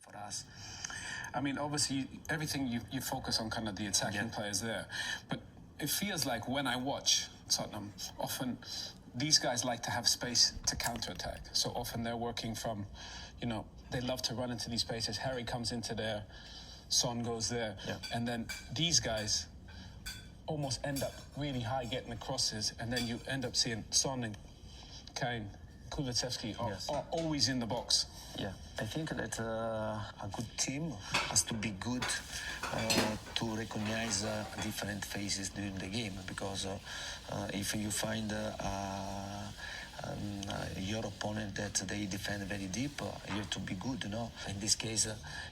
for us. I mean, obviously, everything you focus on kind of the attacking players there. But it feels like when I watch Tottenham, often these guys like to have space to counter-attack. So often they're working from, they love to run into these spaces. Harry comes into there, Son goes there. Yeah. And then these guys almost end up really high getting the crosses. And then you end up seeing Son and Kane, Kulusevski are always in the box. Yeah, I think that a good team has to be good to recognize different phases during the game, because if you find your opponent that they defend very deep, you have to be good, In this case,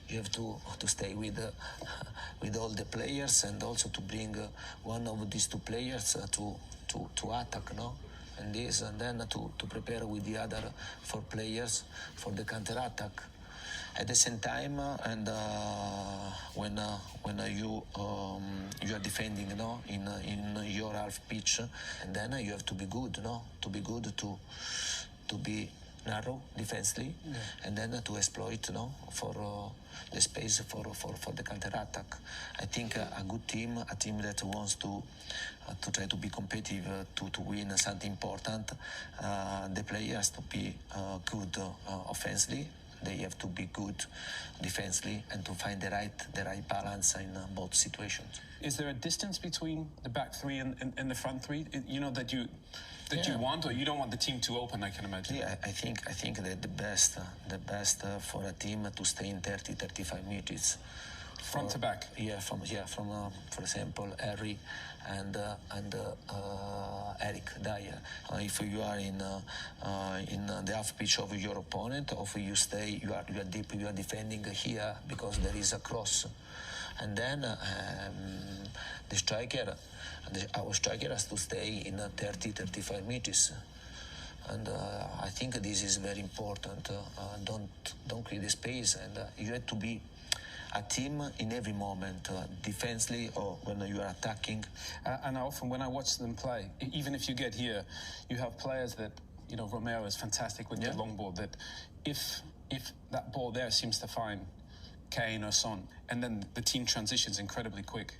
you have to stay with all the players, and also to bring one of these two players to attack, and then to prepare with the other four players for the counter-attack. At the same time, and when you are defending, in your half pitch, and then you have to be good, to be good to be narrow defensively, and then to exploit, for the space for the counter-attack. I think a good team, a team that wants to try to be competitive, to win something important, the player has to be good offensively. They have to be good defensively, and to find the right balance in both situations. Is there a distance between the back three and the front three? That you want, or you don't want the team too open? I can imagine. Yeah, I think that the best for a team to stay in 30-35 minutes. Front to back. Yeah, from for example, Harry and Eric Dyer. If you are in the half pitch of your opponent, or if you stay, you are deep, you are defending here because there is a cross, and then our striker has to stay in 30-35 meters. And I think this is very important. Don't create space, and you have to be a team in every moment, defensively or when you are attacking. And often when I watch them play, even if you get here, you have players that, Romero is fantastic with the long ball, that if that ball there seems to find Kane or Son, and then the team transitions incredibly quick.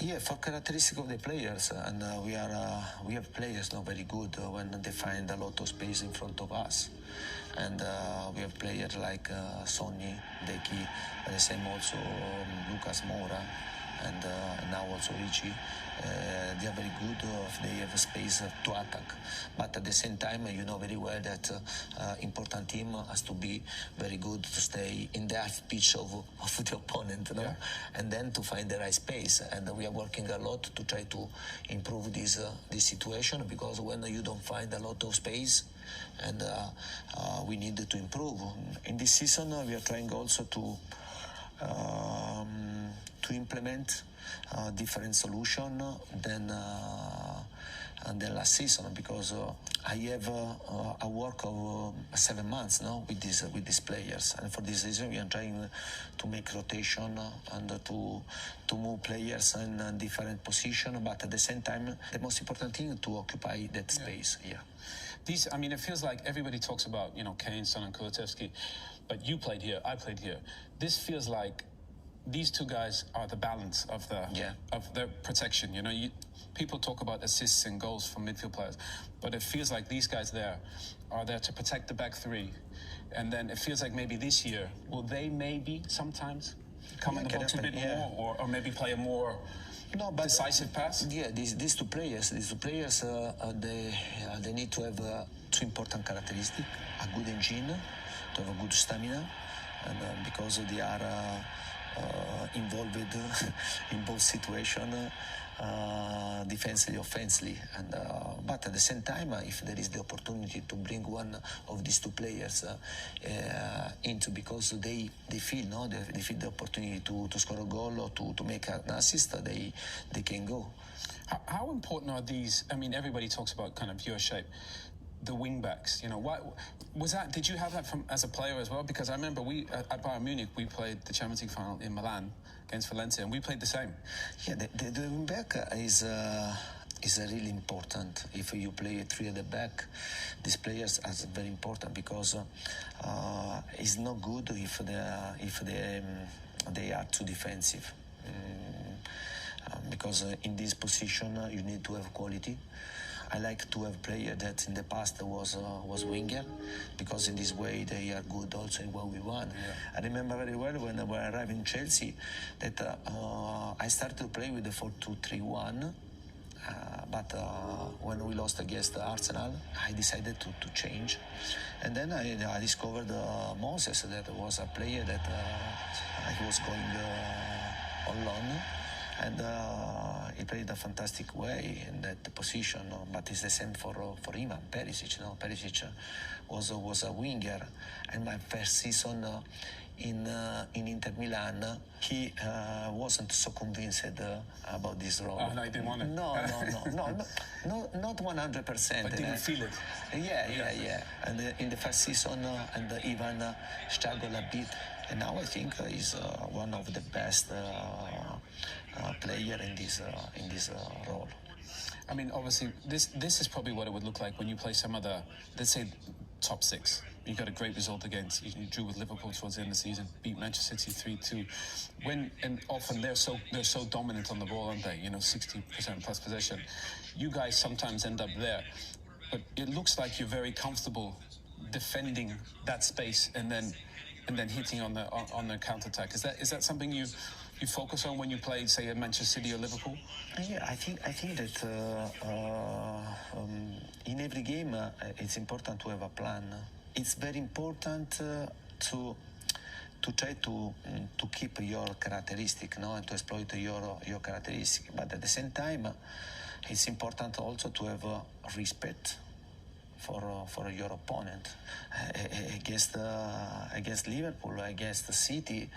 Yeah, for characteristic of the players, and we have players not very good when they find a lot of space in front of us, and we have players like Sonny, Deki, the same also Lucas Moura, and now also Ricci. They are very good. They have space to attack, but at the same time, you know very well that important team has to be very good to stay in the half pitch of the opponent, and then to find the right space. And we are working a lot to try to improve this situation, because when you don't find a lot of space, and we need to improve. In this season, we are trying also to implement different solution than last season, because I have a work of 7 months now with these players, and for this reason we are trying to make rotation and to move players in different position, but at the same time the most important thing to occupy that space. It feels like everybody talks about, Kane, Son and Kulusevski, but you played here, I played here. This feels like these two guys are the balance of their protection. People talk about assists and goals from midfield players, but it feels like these guys there are there to protect the back three. And then it feels like maybe this year, will they maybe sometimes come in the box a bit more, or maybe play a more decisive pass? Yeah, these two players, they need to have two important characteristics: a good engine, to have a good stamina, and because they are involved in both situations, defensively, offensively, and but at the same time, if there is the opportunity to bring one of these two players into, because they feel they feel the opportunity to score a goal or to make an assist, they can go. How important are these? Everybody talks about kind of your shape. The wing backs, what was that? Did you have that as a player as well? Because I remember we at Bayern Munich, we played the Champions League final in Milan against Valencia, and we played the same. Yeah, the wing back is is really important. If you play three at the back, these players are very important because it's not good if they are too defensive. Because in this position you need to have quality. I like to have player that in the past was winger, because in this way they are good also in 1v1. Yeah. I remember very well when I arrived in Chelsea that I started to play with the 4-2-3-1. But when we lost against Arsenal, I decided to change. And then I discovered Moses, that was a player that he was going on loan. And he played a fantastic way in that position, but it's the same for Ivan Perisic. Perisic was a winger, and my first season in Inter Milan, he wasn't so convinced about this role. Oh, no, he didn't want it. No, not 100%. But didn't feel it. Yeah. And in the first season, and Ivan struggled a bit, and now I think he's one of the best player in this role. I mean, obviously, this is probably what it would look like when you play some other, let's say, top six. You got a great result against. You drew with Liverpool towards the end of the season, beat Manchester City 3-2. And often they're so dominant on the ball, aren't they? 60% plus possession. You guys sometimes end up there, but it looks like you're very comfortable defending that space and then hitting on the counter-attack. Is that something you focus on when you play, say, at Manchester City or Liverpool? Yeah, I think that in every game it's important to have a plan. It's very important to try to keep your characteristic, and to exploit your characteristic. But at the same time, it's important also to have respect for your opponent. Against Liverpool, against the City,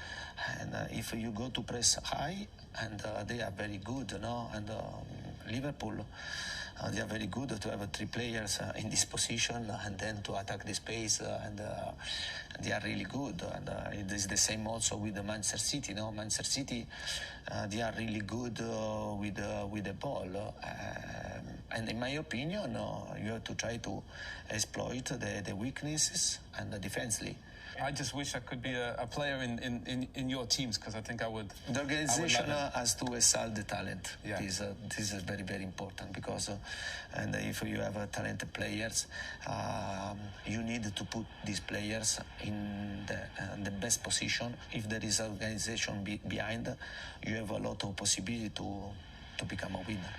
and if you go to press high, and they are very good, and Liverpool, they are very good to have three players in this position and then to attack the space, and they are really good. And it is the same also with the Manchester City. Manchester City, they are really good with the ball. And in my opinion, you have to try to exploit the weaknesses and defensively. I just wish I could be a player in your teams, because I think I would. The organization has to exalt the talent. Yeah. This is very, very important, because and if you have talented players, you need to put these players in the best position. If there is an organization behind, you have a lot of possibility to become a winner.